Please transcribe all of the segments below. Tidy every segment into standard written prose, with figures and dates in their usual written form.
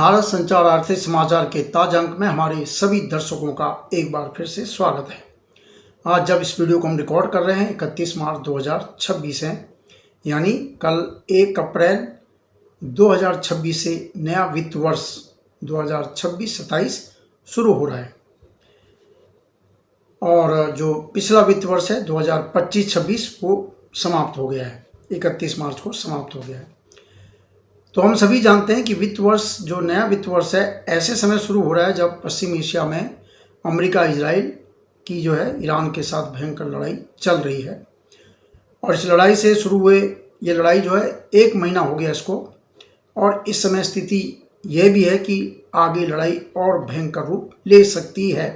नारद संचार आर्थिक समाचार के ताजा अंक में हमारे सभी दर्शकों का एक बार फिर से स्वागत है। आज जब इस वीडियो को हम रिकॉर्ड कर रहे हैं 31 मार्च 2026 है, यानी कल 1 अप्रैल 2026 से नया वित्त वर्ष 2026-27 शुरू हो रहा है। और जो पिछला वित्त वर्ष है 2025-26 वो समाप्त हो गया है, 31 मार्च को समाप्त हो गया है। तो हम सभी जानते हैं कि वित्त वर्ष जो नया वित्त वर्ष है ऐसे समय शुरू हो रहा है जब पश्चिम एशिया में अमेरिका इजराइल की जो है ईरान के साथ भयंकर लड़ाई चल रही है। और इस लड़ाई से शुरू हुए ये लड़ाई जो है 1 महीना हो गया इसको, और इस समय स्थिति यह भी है कि आगे लड़ाई और भयंकर रूप ले सकती है,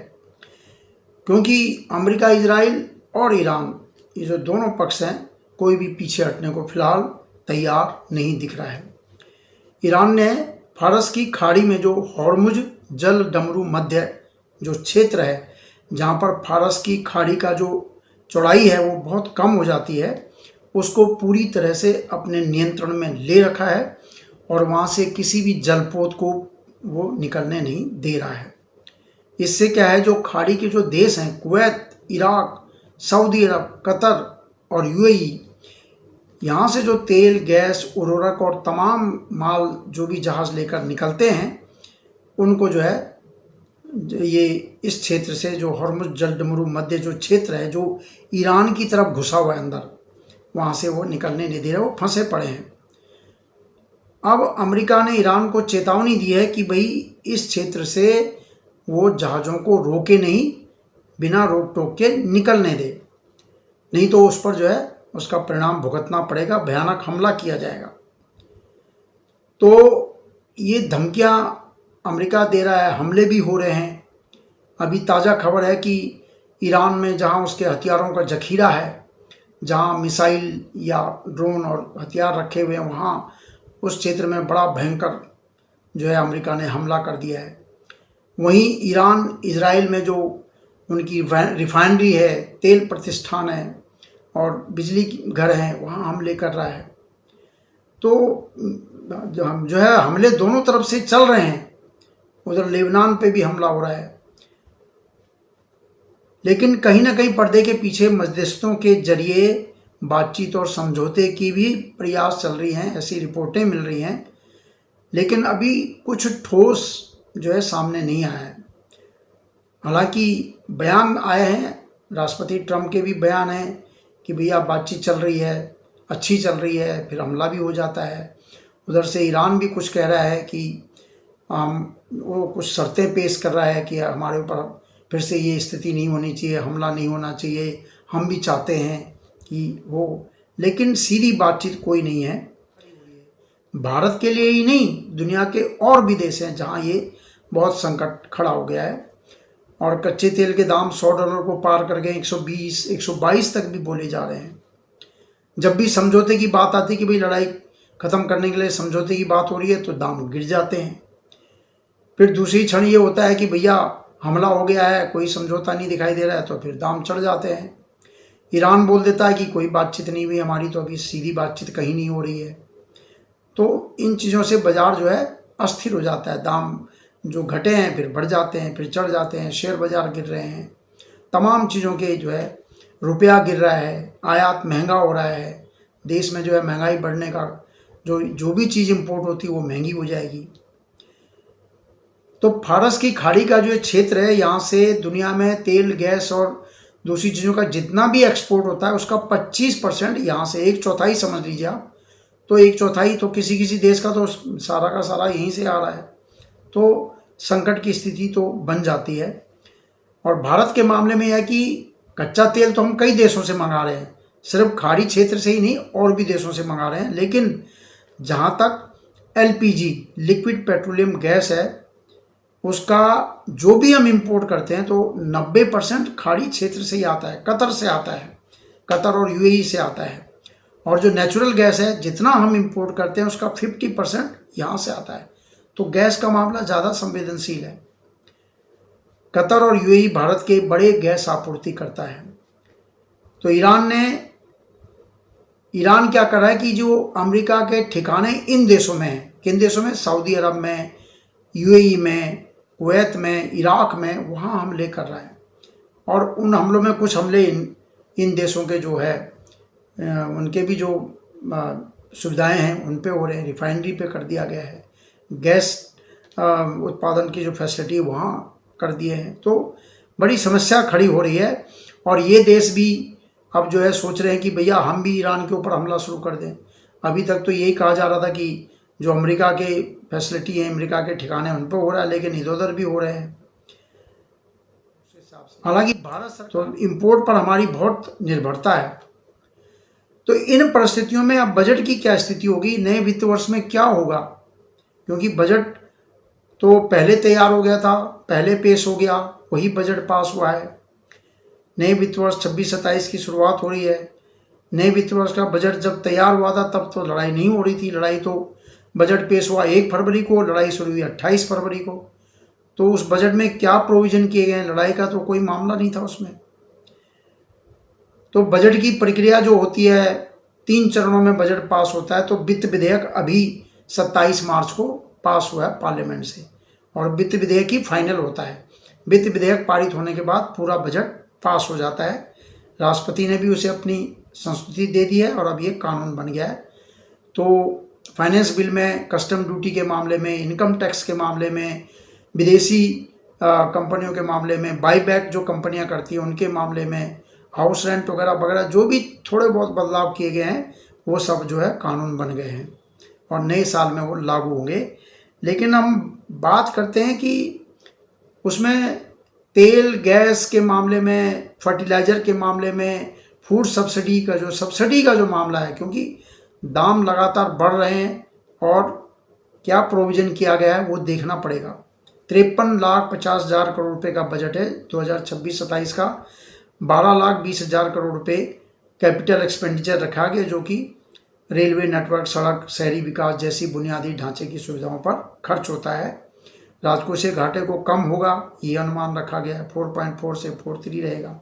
क्योंकि अमेरिका इजराइल और ईरान ये जो दोनों पक्ष हैं कोई भी पीछे हटने को फिलहाल तैयार नहीं दिख रहा है। ईरान ने फारस की खाड़ी में जो हॉर्मुज जल डमरू मध्य जो क्षेत्र है, जहाँ पर फारस की खाड़ी का जो चौड़ाई है वो बहुत कम हो जाती है, उसको पूरी तरह से अपने नियंत्रण में ले रखा है और वहाँ से किसी भी जलपोत को वो निकलने नहीं दे रहा है। इससे क्या है, जो खाड़ी के जो देश हैं कुवैत, इराक, सऊदी अरब, कतर और यूएई, यहाँ से जो तेल, गैस, उर्वरक और तमाम माल जो भी जहाज़ लेकर निकलते हैं, उनको जो है ये इस क्षेत्र से जो हॉर्मुज जल डमरू मध्य जो क्षेत्र है जो ईरान की तरफ घुसा हुआ है अंदर, वहाँ से वो निकलने नहीं दे रहे, वो फंसे पड़े हैं। अब अमेरिका ने ईरान को चेतावनी दी है कि भाई इस क्षेत्र से वो जहाज़ों को रोके नहीं, बिना रोक टोक के निकलने दे, नहीं तो उस पर जो है उसका परिणाम भुगतना पड़ेगा, भयानक हमला किया जाएगा। तो ये धमकियां अमेरिका दे रहा है, हमले भी हो रहे हैं। अभी ताज़ा खबर है कि ईरान में जहां उसके हथियारों का जखीरा है, जहां मिसाइल या ड्रोन और हथियार रखे हुए हैं, वहां उस क्षेत्र में बड़ा भयंकर जो है अमेरिका ने हमला कर दिया है। वहीं ईरान इजराइल में जो उनकी रिफाइनरी है, तेल प्रतिष्ठान है और बिजली घर हैं, वहाँ हमले कर रहा है। तो जो है हमले दोनों तरफ से चल रहे हैं। उधर लेबनान पे भी हमला हो रहा है, लेकिन कहीं ना कहीं पर्दे के पीछे मध्यस्थों के जरिए बातचीत और समझौते की भी प्रयास चल रही हैं, ऐसी रिपोर्टें मिल रही हैं। लेकिन अभी कुछ ठोस जो है सामने नहीं आया है। हालांकि बयान आए हैं, राष्ट्रपति ट्रंप के भी बयान हैं कि भैया बातचीत चल रही है, अच्छी चल रही है, फिर हमला भी हो जाता है। उधर से ईरान भी कुछ कह रहा है कि वो कुछ शर्तें पेश कर रहा है कि हमारे ऊपर फिर से ये स्थिति नहीं होनी चाहिए, हमला नहीं होना चाहिए, हम भी चाहते हैं कि हो, लेकिन सीधी बातचीत कोई नहीं है। भारत के लिए ही नहीं, दुनिया के और भी देश हैं जहाँ ये बहुत संकट खड़ा हो गया है और कच्चे तेल के दाम $100 को पार कर गए, 120, 122 तक भी बोले जा रहे हैं। जब भी समझौते की बात आती है कि भाई लड़ाई ख़त्म करने के लिए समझौते की बात हो रही है, तो दाम गिर जाते हैं। फिर दूसरी क्षण ये होता है कि भैया हमला हो गया है, कोई समझौता नहीं दिखाई दे रहा है, तो फिर दाम चढ़ जाते हैं। ईरान बोल देता है कि कोई बातचीत नहीं हुई हमारी, तो अभी सीधी बातचीत कहीं नहीं हो रही है। तो इन चीज़ों से बाजार जो है अस्थिर हो जाता है, दाम जो घटे हैं फिर बढ़ जाते हैं, फिर चढ़ जाते हैं, शेयर बाजार गिर रहे हैं, तमाम चीज़ों के जो है रुपया गिर रहा है, आयात महंगा हो रहा है, देश में जो है महंगाई बढ़ने का जो भी चीज़ इंपोर्ट होती है वो महंगी हो जाएगी। तो फारस की खाड़ी का जो क्षेत्र है, यहाँ से दुनिया में तेल, गैस और दूसरी चीज़ों का जितना भी एक्सपोर्ट होता है उसका 25% यहाँ से, 1/4 समझ लीजिए आप, तो 1/4 तो किसी किसी देश का तो सारा का सारा यहीं से आ रहा है। तो संकट की स्थिति तो बन जाती है। और भारत के मामले में यह कि कच्चा तेल तो हम कई देशों से मंगा रहे हैं, सिर्फ खाड़ी क्षेत्र से ही नहीं और भी देशों से मंगा रहे हैं, लेकिन जहाँ तक LPG लिक्विड पेट्रोलियम गैस है उसका जो भी हम इंपोर्ट करते हैं तो 90% खाड़ी क्षेत्र से ही आता है, कतर से आता है, कतर और यूएई से आता है। और जो नेचुरल गैस है जितना हम इंपोर्ट करते हैं उसका 50% यहाँ से आता है। तो गैस का मामला ज़्यादा संवेदनशील है। कतर और यूएई भारत के बड़े गैस आपूर्ति करता है। तो ईरान क्या कर रहा है कि जो अमेरिका के ठिकाने इन देशों में हैं, किन देशों में, सऊदी अरब में, यूएई में, कुवैत में, इराक में, वहाँ हमले कर रहा है। और उन हमलों में कुछ हमले इन देशों के जो है उनके भी जो सुविधाएं हैं उन पे हो रहे हैं। रिफाइनरी पे कर दिया गया है, गैस उत्पादन की जो फैसिलिटी वहाँ कर दिए हैं। तो बड़ी समस्या खड़ी हो रही है। और ये देश भी अब जो है सोच रहे हैं कि भैया हम भी ईरान के ऊपर हमला शुरू कर दें। अभी तक तो यही कहा जा रहा था कि जो अमेरिका के फैसिलिटी हैं, अमेरिका के ठिकाने उन पर हो रहा है, लेकिन इधर उधर भी हो रहे हैं। हालांकि भारत सरकार तो इम्पोर्ट पर हमारी बहुत निर्भरता है। तो इन परिस्थितियों में अब बजट की क्या स्थिति होगी, नए वित्त वर्ष में क्या होगा, क्योंकि बजट तो पहले तैयार हो गया था, पहले पेश हो गया, वही बजट पास हुआ है। नए वित्त वर्ष 26-27 की शुरुआत हो रही है। नए वित्त वर्ष का बजट जब तैयार हुआ था तब तो लड़ाई नहीं हो रही थी। लड़ाई तो बजट पेश हुआ 1 फरवरी को, लड़ाई शुरू हुई 28 फरवरी को। तो उस बजट में क्या प्रोविजन किए गए हैं, लड़ाई का तो कोई मामला नहीं था उसमें। तो बजट की प्रक्रिया जो होती है, 3 चरणों में बजट पास होता है। तो वित्त विधेयक अभी 27 मार्च को पास हुआ है पार्लियामेंट से, और वित्त विधेयक ही फाइनल होता है। वित्त विधेयक पारित होने के बाद पूरा बजट पास हो जाता है। राष्ट्रपति ने भी उसे अपनी संस्तुति दे दी है और अब ये कानून बन गया है। तो फाइनेंस बिल में कस्टम ड्यूटी के मामले में, इनकम टैक्स के मामले में, विदेशी कंपनियों के मामले में, बाईबैक जो कंपनियां करती हैं उनके मामले में, हाउस रेंट वगैरह वगैरह जो भी थोड़े बहुत बदलाव किए गए हैं वो सब जो है कानून बन गए हैं और नए साल में वो लागू होंगे। लेकिन हम बात करते हैं कि उसमें तेल गैस के मामले में, फर्टिलाइज़र के मामले में, फूड सब्सिडी का जो मामला है, क्योंकि दाम लगातार बढ़ रहे हैं और क्या प्रोविज़न किया गया है वो देखना पड़ेगा। 53,50,000 करोड़ रुपए का बजट है 2026-27 का। 12,20,000 करोड़ रुपए कैपिटल एक्सपेंडिचर रखा गया, जो कि रेलवे नेटवर्क, सड़क, शहरी विकास जैसी बुनियादी ढांचे की सुविधाओं पर खर्च होता है। राजकोषीय घाटे को कम होगा ये अनुमान रखा गया है, 4.4 से 4.3 रहेगा।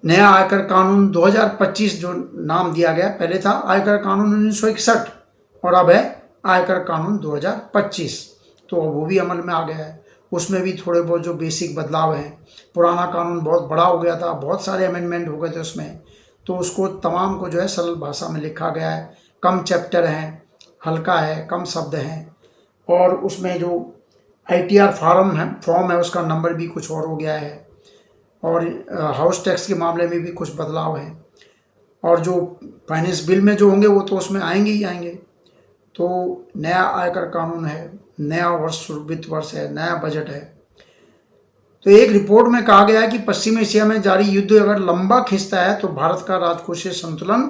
नया आयकर कानून 2025 जो नाम दिया गया, पहले था आयकर कानून 1961 और अब है आयकर कानून 2025। तो वो भी अमल में आ गया है। उसमें भी थोड़े बहुत जो बेसिक बदलाव हैं। पुराना कानून बहुत बड़ा हो गया था, बहुत सारे अमेंडमेंट हो गए थे उसमें, तो उसको तमाम को जो है सरल भाषा में लिखा गया है। कम चैप्टर हैं, हल्का है, कम शब्द हैं, और उसमें जो ITR फॉर्म है उसका नंबर भी कुछ और हो गया है, और हाउस टैक्स के मामले में भी कुछ बदलाव हैं। और जो फाइनेंस बिल में जो होंगे वो तो उसमें आएंगे ही आएंगे। तो नया आयकर कानून है, नया वित्त वर्ष है, नया बजट है। तो एक रिपोर्ट में कहा गया है कि पश्चिम एशिया में जारी युद्ध अगर लंबा खिंचता है तो भारत का राजकोषीय संतुलन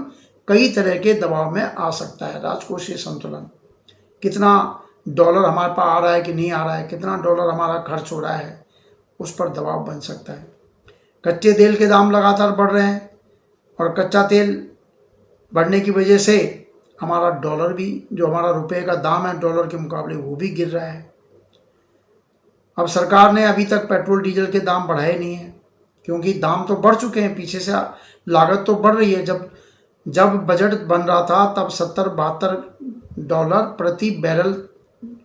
कई तरह के दबाव में आ सकता है। राजकोषीय संतुलन, कितना डॉलर हमारे पास आ रहा है कि नहीं आ रहा है, कितना डॉलर हमारा खर्च हो रहा है, उस पर दबाव बन सकता है। कच्चे तेल के दाम लगातार बढ़ रहे हैं और कच्चा तेल बढ़ने की वजह से हमारा डॉलर भी, जो हमारा रुपए का दाम है डॉलर के मुकाबले, वो भी गिर रहा है। अब सरकार ने अभी तक पेट्रोल डीजल के दाम बढ़ाए नहीं हैं, क्योंकि दाम तो बढ़ चुके हैं, पीछे से लागत तो बढ़ रही है। जब बजट बन रहा था तब $70-72 प्रति बैरल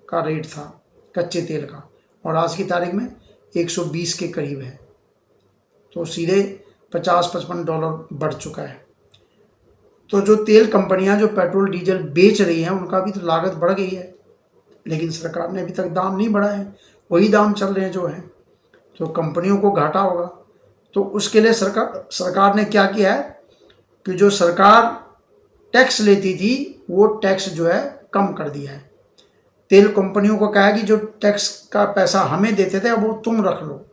का रेट था कच्चे तेल का, और आज की तारीख में 120 के करीब है। तो सीधे $50-55 बढ़ चुका है। तो जो तेल कंपनियां जो पेट्रोल डीजल बेच रही हैं उनका भी तो लागत बढ़ गई है, लेकिन सरकार ने अभी तक दाम नहीं बढ़ाए, वही दाम चल रहे हैं जो हैं। तो कंपनियों को घाटा होगा। तो उसके लिए सरकार ने क्या किया है कि जो सरकार टैक्स लेती थी वो टैक्स जो है कम कर दिया है। तेल कंपनियों को कहा है कि जो टैक्स का पैसा हमें देते थे अब वो तुम रख लो।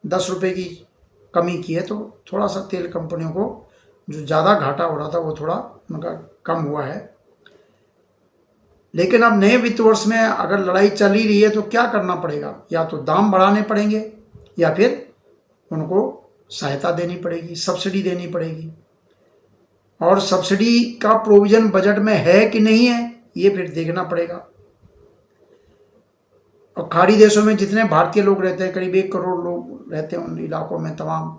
10 रुपये की कमी की है, तो थोड़ा सा तेल कंपनियों को जो ज़्यादा घाटा हो रहा था वो थोड़ा उनका कम हुआ है। लेकिन अब नए वित्त वर्ष में अगर लड़ाई चल ही रही है तो क्या करना पड़ेगा, या तो दाम बढ़ाने पड़ेंगे या फिर उनको सहायता देनी पड़ेगी, सब्सिडी देनी पड़ेगी। और सब्सिडी का प्रोविज़न बजट में है कि नहीं है ये फिर देखना पड़ेगा। और खाड़ी देशों में जितने भारतीय लोग रहते हैं, करीब 1 करोड़ लोग रहते हैं उन इलाकों में, तमाम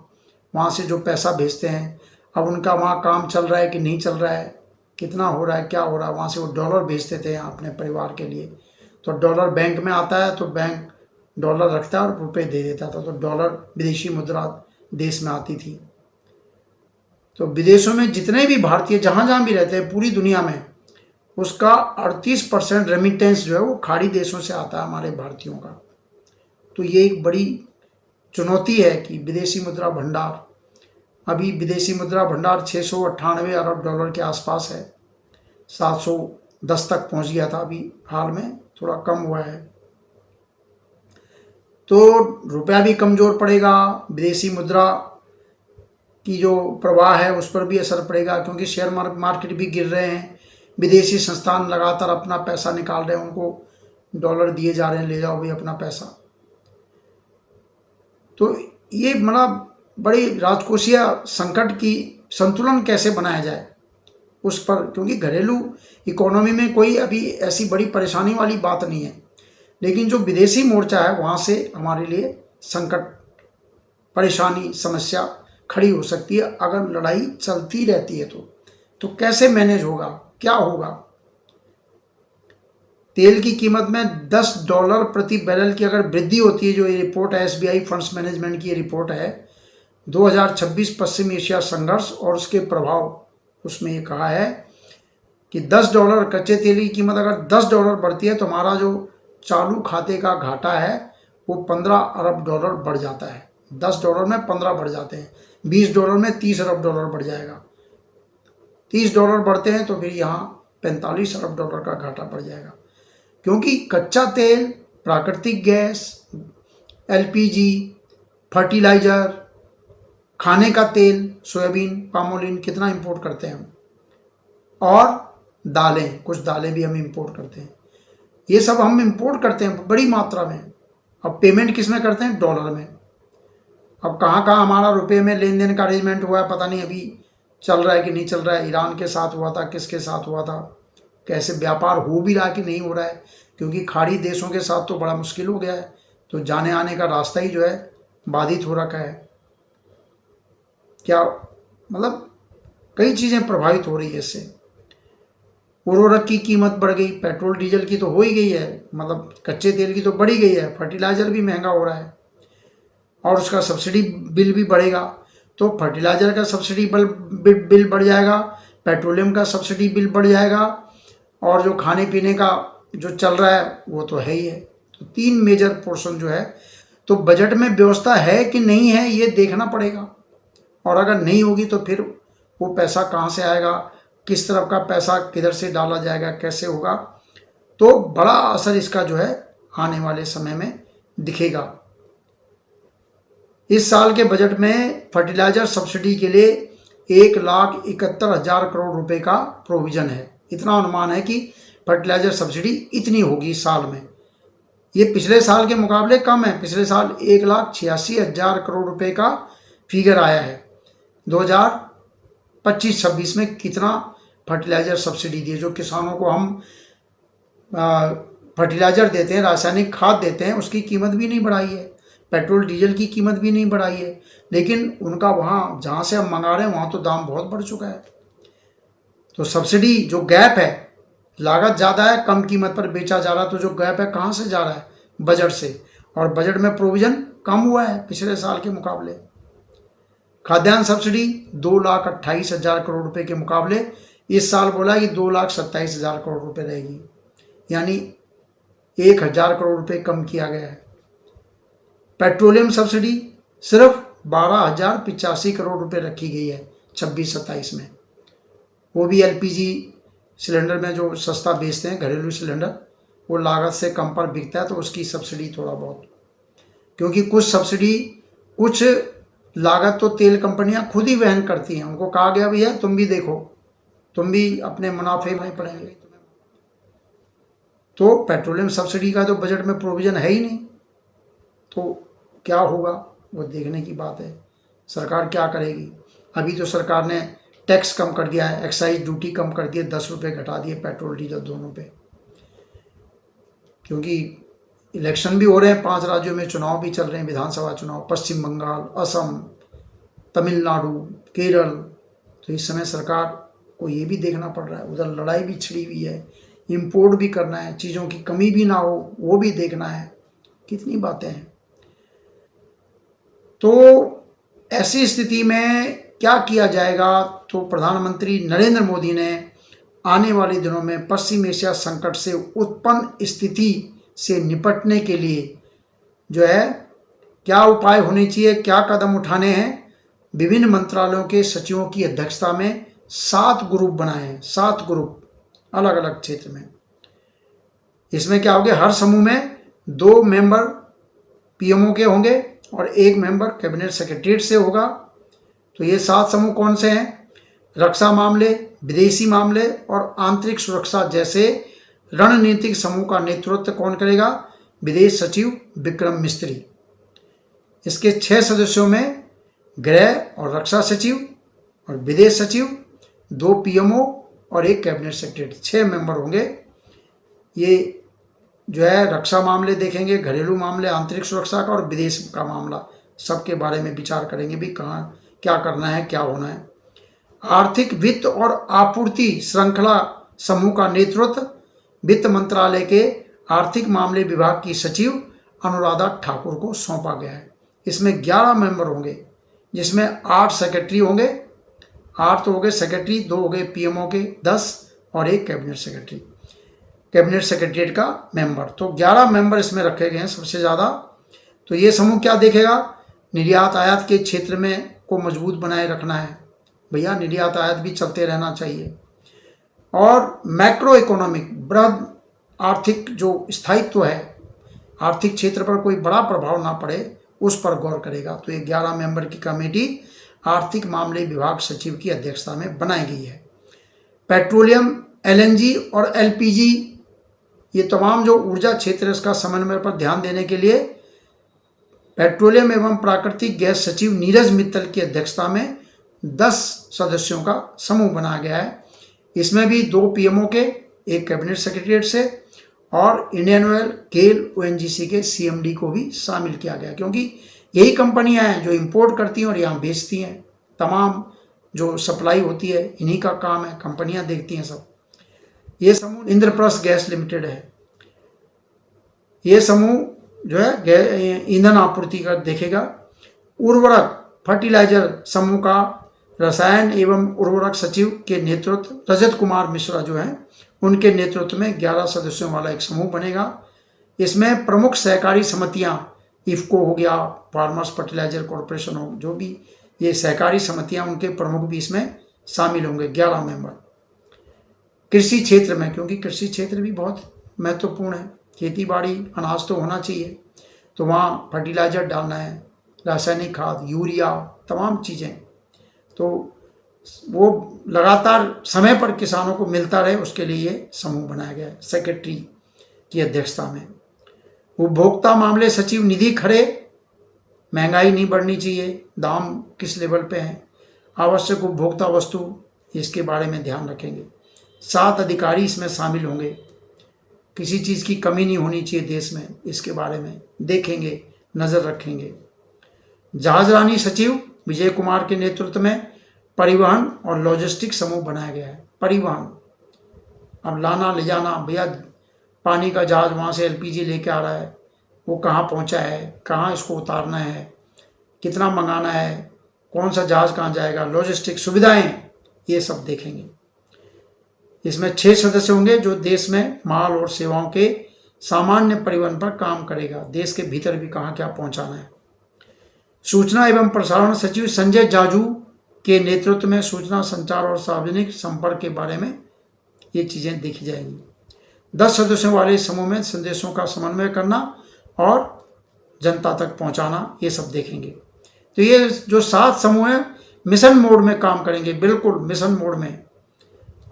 वहाँ से जो पैसा भेजते हैं, अब उनका वहाँ काम चल रहा है कि नहीं चल रहा है, कितना हो रहा है, क्या हो रहा है, वहाँ से वो डॉलर भेजते थे यहाँ अपने परिवार के लिए, तो डॉलर बैंक में आता है तो बैंक डॉलर रखता है और रुपए दे देता था, तो डॉलर विदेशी मुद्रा देश में आती थी। तो विदेशों में जितने भी भारतीय जहाँ जहाँ भी रहते हैं पूरी दुनिया में, उसका 38% रेमिटेंस जो है वो खाड़ी देशों से आता है हमारे भारतीयों का। तो ये एक बड़ी चुनौती है कि विदेशी मुद्रा भंडार, अभी विदेशी मुद्रा भंडार 698 अरब डॉलर के आसपास है, 710 तक पहुंच गया था, अभी हाल में थोड़ा कम हुआ है। तो रुपया भी कमज़ोर पड़ेगा, विदेशी मुद्रा की जो प्रवाह है उस पर भी असर पड़ेगा, क्योंकि शेयर मार्केट भी गिर रहे हैं, विदेशी संस्थान लगातार अपना पैसा निकाल रहे हैं, उनको डॉलर दिए जा रहे हैं, ले जाओ भाई अपना पैसा। तो ये मतलब बड़ी राजकोषीय संकट की संतुलन कैसे बनाया जाए उस पर, क्योंकि घरेलू इकोनॉमी में कोई अभी ऐसी बड़ी परेशानी वाली बात नहीं है, लेकिन जो विदेशी मोर्चा है वहाँ से हमारे लिए संकट, परेशानी, समस्या खड़ी हो सकती है अगर लड़ाई चलती रहती है। तो कैसे मैनेज होगा, क्या होगा। तेल की कीमत में $10 प्रति बैरल की अगर वृद्धि होती है, जो ये रिपोर्ट है एसबीआई फंड्स मैनेजमेंट की, ये रिपोर्ट है 2026 पश्चिम एशिया संघर्ष और उसके प्रभाव, उसमें ये कहा है कि $10 कच्चे तेल की कीमत अगर $10 बढ़ती है तो हमारा जो चालू खाते का घाटा है वो $15 अरब बढ़ जाता है। $10 में 15 बढ़ जाते हैं, $20 में $30 अरब बढ़ जाएगा। $30 बढ़ते हैं तो फिर यहाँ $45 अरब का घाटा पड़ जाएगा, क्योंकि कच्चा तेल, प्राकृतिक गैस, एलपीजी, फर्टिलाइज़र, खाने का तेल, सोयाबीन, पाम ऑयल कितना इंपोर्ट करते हैं हम, और दालें, कुछ दालें भी हम इंपोर्ट करते हैं। ये सब हम इंपोर्ट करते हैं बड़ी मात्रा में। अब पेमेंट किस में करते हैं? डॉलर में। अब कहाँ कहाँ हमारा रुपए में लेन देन का अरेंजमेंट हुआ है पता नहीं, अभी चल रहा है कि नहीं चल रहा है। ईरान के साथ हुआ था, किसके साथ हुआ था, कैसे व्यापार हो भी रहा है कि नहीं हो रहा है, क्योंकि खाड़ी देशों के साथ तो बड़ा मुश्किल हो गया है, तो जाने आने का रास्ता ही जो है बाधित हो रखा है। क्या मतलब कई चीज़ें प्रभावित हो रही है इससे। उर्वरक की कीमत बढ़ गई, पेट्रोल डीजल की तो हो ही गई है, मतलब कच्चे तेल की तो बढ़ी गई है, फर्टिलाइज़र भी महंगा हो रहा है और उसका सब्सिडी बिल भी बढ़ेगा। तो फर्टिलाइज़र का सब्सिडी बिल बढ़ जाएगा, पेट्रोलियम का सब्सिडी बिल बढ़ जाएगा, और जो खाने पीने का जो चल रहा है वो तो है ही है। तो 3 मेजर पोर्शन जो है, तो बजट में व्यवस्था है कि नहीं है ये देखना पड़ेगा, और अगर नहीं होगी तो फिर वो पैसा कहाँ से आएगा, किस तरफ का पैसा किधर से डाला जाएगा, कैसे होगा। तो बड़ा असर इसका जो है आने वाले समय में दिखेगा। इस साल के बजट में फर्टिलाइजर सब्सिडी के लिए 1,71,000 करोड़ रुपए का प्रोविजन है। इतना अनुमान है कि फर्टिलाइजर सब्सिडी इतनी होगी इस साल में। ये पिछले साल के मुकाबले कम है, पिछले साल 1,86,000 करोड़ रुपए का फिगर आया है। 2025-26 में कितना फर्टिलाइज़र सब्सिडी दी, जो किसानों को हम फर्टिलाइज़र देते हैं, रासायनिक खाद देते हैं, उसकी कीमत भी नहीं बढ़ाई है, पेट्रोल डीजल की कीमत भी नहीं बढ़ाई है, लेकिन उनका वहाँ जहाँ से हम मंगा रहे हैं वहाँ तो दाम बहुत बढ़ चुका है। तो सब्सिडी जो गैप है, लागत ज़्यादा है, कम कीमत पर बेचा जा रहा है, तो जो गैप है कहाँ से जा रहा है? बजट से, और बजट में प्रोविज़न कम हुआ है पिछले साल के मुकाबले। खाद्यान्न सब्सिडी 2,28,000 करोड़ रुपए के मुकाबले इस साल बोला कि 2,27,000 करोड़ रुपए रहेगी, यानी 1,000 करोड़ रुपए कम किया गया है। पेट्रोलियम सब्सिडी सिर्फ 12,085 करोड़ रुपए रखी गई है 26-27 में, वो भी एलपीजी सिलेंडर में जो सस्ता बेचते हैं घरेलू सिलेंडर, वो लागत से कम पर बिकता है, तो उसकी सब्सिडी थोड़ा बहुत, क्योंकि कुछ सब्सिडी, कुछ लागत तो तेल कंपनियां खुद ही वहन करती हैं, उनको कहा गया भैया तुम भी देखो, तुम भी अपने मुनाफे में पड़ेंगे। तो पेट्रोलियम सब्सिडी का तो बजट में प्रोविज़न है ही नहीं, तो क्या होगा वो देखने की बात है, सरकार क्या करेगी। अभी तो सरकार ने टैक्स कम कर दिया है, एक्साइज ड्यूटी कम कर दी है, 10 रुपये घटा दिए पेट्रोल डीजल दोनों पे, क्योंकि इलेक्शन भी हो रहे हैं, 5 राज्यों में चुनाव भी चल रहे हैं, विधानसभा चुनाव, पश्चिम बंगाल, असम, तमिलनाडु, केरल। तो इस समय सरकार को ये भी देखना पड़ रहा है, उधर लड़ाई भी छिड़ी हुई है, इंपोर्ट भी करना है, चीज़ों की कमी भी ना हो वो भी देखना है, कितनी बातें हैं। तो ऐसी स्थिति में क्या किया जाएगा? तो प्रधानमंत्री नरेंद्र मोदी ने आने वाले दिनों में पश्चिम एशिया संकट से उत्पन्न स्थिति से निपटने के लिए जो है क्या उपाय होने चाहिए, क्या कदम उठाने हैं, विभिन्न मंत्रालयों के सचिवों की अध्यक्षता में 7 ग्रुप बनाए हैं, 7 ग्रुप अलग अलग क्षेत्र में। इसमें क्या होगा, हर समूह में 2 मेंबर पीएमओ के होंगे और 1 मेंबर कैबिनेट सेक्रेटरीट से होगा। तो ये 7 समूह कौन से हैं? रक्षा मामले, विदेशी मामले और आंतरिक सुरक्षा जैसे रणनीतिक समूह का नेतृत्व कौन करेगा? विदेश सचिव विक्रम मिस्त्री। इसके 6 सदस्यों में गृह और रक्षा सचिव और विदेश सचिव, 2 पीएमओ और 1 कैबिनेट सेक्रेटरी, 6 मेंबर होंगे। ये जो है रक्षा मामले देखेंगे, घरेलू मामले, आंतरिक सुरक्षा का और विदेश का मामला, सबके बारे में विचार करेंगे भी कहाँ क्या करना है, क्या होना है। आर्थिक, वित्त और आपूर्ति श्रृंखला समूह का नेतृत्व वित्त मंत्रालय के आर्थिक मामले विभाग की सचिव अनुराधा ठाकुर को सौंपा गया है। इसमें 11 मेंबर होंगे, जिसमें 8 सेक्रेटरी होंगे, 8 तो हो गए सेक्रेटरी, 2 हो गए पीएमओ के, 10 और 1 कैबिनेट सेक्रेटरी, कैबिनेट सेक्रेटरीट का मेंबर। तो 11 मेंबर इसमें रखे गए हैं सबसे ज़्यादा। तो ये समूह क्या देखेगा? निर्यात आयात के क्षेत्र में को मजबूत बनाए रखना है, भैया निर्यात आयात भी चलते रहना चाहिए। और मैक्रो इकोनॉमिक, बृहद आर्थिक जो स्थायित्व है, आर्थिक क्षेत्र पर कोई बड़ा प्रभाव ना पड़े, उस पर गौर करेगा। तो ये 11 मेंबर की कमेटी आर्थिक मामले विभाग सचिव की अध्यक्षता में बनाई गई है। पेट्रोलियम, एलएनजी और एलपीजी, ये तमाम जो ऊर्जा क्षेत्र है इसका समन्वय पर ध्यान देने के लिए पेट्रोलियम एवं प्राकृतिक गैस सचिव नीरज मित्तल की अध्यक्षता में 10 सदस्यों का समूह बनाया गया है। इसमें भी 2 पीएमओ के, 1 कैबिनेट सेक्रेटरीट से और इंडियन ऑयल, गेल, ओएनजीसी के सीएमडी को भी शामिल किया गया, क्योंकि यही कंपनियां हैं जो इंपोर्ट करती हैं और यहाँ बेचती हैं। तमाम जो सप्लाई होती है इन्हीं का काम है, कंपनियां देखती हैं सब। ये समूह इंद्रप्रस्थ गैस लिमिटेड है। ये समूह जो है ईंधन आपूर्ति का देखेगा। उर्वरक, फर्टिलाइजर समूह का रसायन एवं उर्वरक सचिव के नेतृत्व रजत कुमार मिश्रा जो हैं उनके नेतृत्व में 11 सदस्यों वाला एक समूह बनेगा। इसमें प्रमुख सहकारी समितियां, इफ्को हो गया, फार्मर्स फर्टिलाइजर कॉरपोरेशन हो, जो भी ये सहकारी समितियां, उनके प्रमुख भी इसमें शामिल होंगे, 11 मेंबर। कृषि क्षेत्र में, क्योंकि कृषि क्षेत्र भी बहुत महत्वपूर्ण है, खेती बाड़ी, अनाज तो होना चाहिए, तो वहाँ फर्टिलाइजर डालना है, रासायनिक खाद, यूरिया, तमाम चीज़ें, तो वो लगातार समय पर किसानों को मिलता रहे, उसके लिए ये समूह बनाया गया है सेक्रेटरी की अध्यक्षता में। उपभोक्ता मामले सचिव निधि खरे, महंगाई नहीं बढ़नी चाहिए, दाम किस लेवल पे हैं, आवश्यक उपभोक्ता वस्तु, इसके बारे में ध्यान रखेंगे। 7 अधिकारी इसमें शामिल होंगे, किसी चीज़ की कमी नहीं होनी चाहिए देश में, इसके बारे में देखेंगे, नज़र रखेंगे। जहाजरानी सचिव विजय कुमार के नेतृत्व में परिवहन और लॉजिस्टिक समूह बनाया गया है। परिवहन, अब लाना ले जाना, भैया पानी का जहाज वहाँ से एलपीजी लेके आ रहा है, वो कहाँ पहुँचा है, कहाँ इसको उतारना है, कितना मंगाना है, कौन सा जहाज कहाँ जाएगा, लॉजिस्टिक सुविधाएं, ये सब देखेंगे। इसमें 6 सदस्य होंगे जो देश में माल और सेवाओं के सामान्य परिवहन पर काम करेगा, देश के भीतर भी कहाँ क्या पहुँचाना है। सूचना एवं प्रसारण सचिव संजय जाजू के नेतृत्व में सूचना, संचार और सार्वजनिक संपर्क के बारे में ये चीज़ें देखी जाएंगी। 10 सदस्यों वाले समूह में संदेशों का समन्वय करना और जनता तक पहुंचाना, ये सब देखेंगे। तो ये जो 7 समूह हैं मिशन मोड में काम करेंगे, बिल्कुल मिशन मोड में,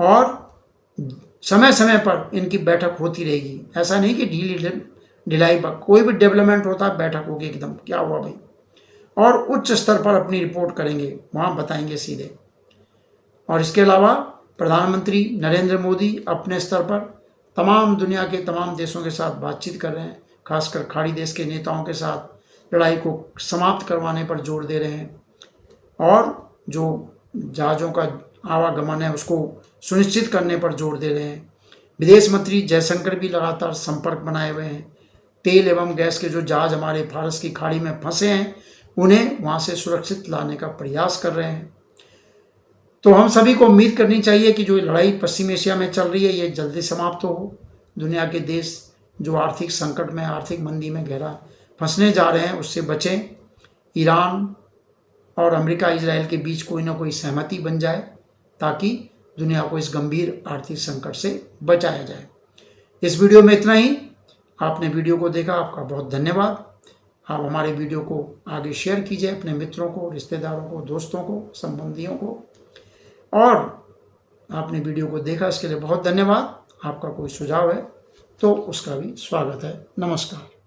और समय समय पर इनकी बैठक होती रहेगी। ऐसा नहीं कि ढिलाई पर कोई भी डेवलपमेंट होता है बैठक होगी एकदम, क्या हुआ भाई, और उच्च स्तर पर अपनी रिपोर्ट करेंगे, वहाँ बताएंगे सीधे। और इसके अलावा प्रधानमंत्री नरेंद्र मोदी अपने स्तर पर तमाम दुनिया के तमाम देशों के साथ बातचीत कर रहे हैं, खासकर खाड़ी देश के नेताओं के साथ लड़ाई को समाप्त करवाने पर जोर दे रहे हैं, और जो जहाज़ों का आवागमन है उसको सुनिश्चित करने पर जोर दे रहे हैं। विदेश मंत्री जयशंकर भी लगातार संपर्क बनाए हुए हैं। तेल एवं गैस के जो जहाज हमारे फारस की खाड़ी में फंसे हैं उन्हें वहाँ से सुरक्षित लाने का प्रयास कर रहे हैं। तो हम सभी को उम्मीद करनी चाहिए कि जो लड़ाई पश्चिम एशिया में चल रही है ये जल्दी समाप्त हो। दुनिया के देश जो आर्थिक संकट में, आर्थिक मंदी में गहरा फंसने जा रहे हैं उससे बचें। ईरान और अमेरिका इजराइल के बीच कोई ना कोई सहमति बन जाए ताकि दुनिया को इस गंभीर आर्थिक संकट से बचाया जाए। इस वीडियो में इतना ही। आपने वीडियो को देखा, आपका बहुत धन्यवाद। आप हमारे वीडियो को आगे शेयर कीजिए अपने मित्रों को, रिश्तेदारों को, दोस्तों को, संबंधियों को। और आपने वीडियो को देखा इसके लिए बहुत धन्यवाद। आपका कोई सुझाव है तो उसका भी स्वागत है। नमस्कार।